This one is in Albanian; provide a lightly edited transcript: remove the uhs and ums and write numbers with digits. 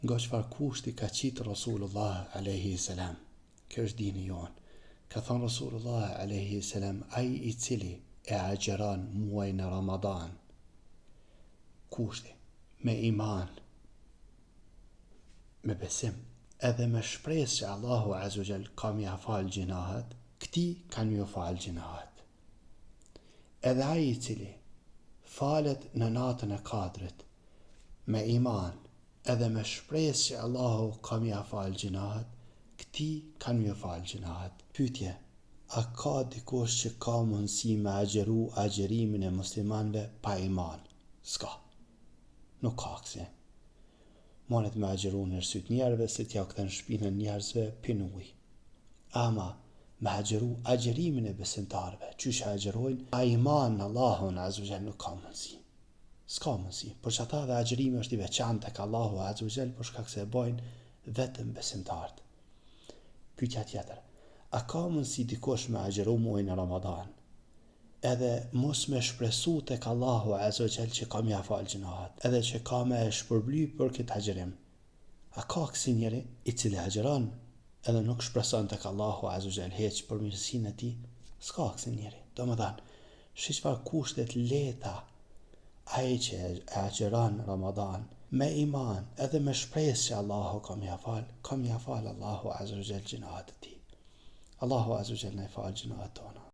Nga çfarë kushti ka qitë Rasulullah alayhi salam. Kjo është dini jonë. Ka thënë Rasulullah alayhi salam, ai i cili e agjeron muajin e Ramadan, kushti, me iman, me besim, edhe me shpresë që Allahu azza wa jall ka mja fal gjinahet, këti kanë mja fal gjinahet. Edhe ai i cili falet në natën e Kadrit me iman, edhe me shpresë që Allahu ka mja fal gjinahet, këti kanë mja fal gjinahet. Pyetje: a ka dikush që ka mundësi me agjeru agjerimin e muslimanve pa iman? S'ka. Nuk ka kësi. Monet me agjeru në rësyt njerëve se t'ja këtën shpinën njerëzve pinuj. Ama me agjeru agjerimin e besimtarve, qysh agjerojnë, a iman në Allahun azza nuk ka mundësi. S'ka mundësi, për që ata dhe agjerimi është i veçantë tek Allahu azza wa jall, për shkak se e bojnë vetëm besimtarët. Pyetja tjetër: a ka mundësi dikush me agjeru muajin e Ramadan, edhe mos me shpresu tek Allahu azza wa jall që ka mja fal gjinahet, edhe që ka me e shpërbly për këtë agjerim? A ka kësi njeri i cili agjeron edhe nuk shpreson tek Allahu azza wa jall heq për mirësinë e tij? S'ka kësi njeri. Domethënë, çfarë kushtet leta ai që e agjeron Ramadan me iman edhe me shpresë që Allahu ka mja fal Allahu azza wa jall gjinahet e tij. Allahu azza wa jall na fal gjinahet tona.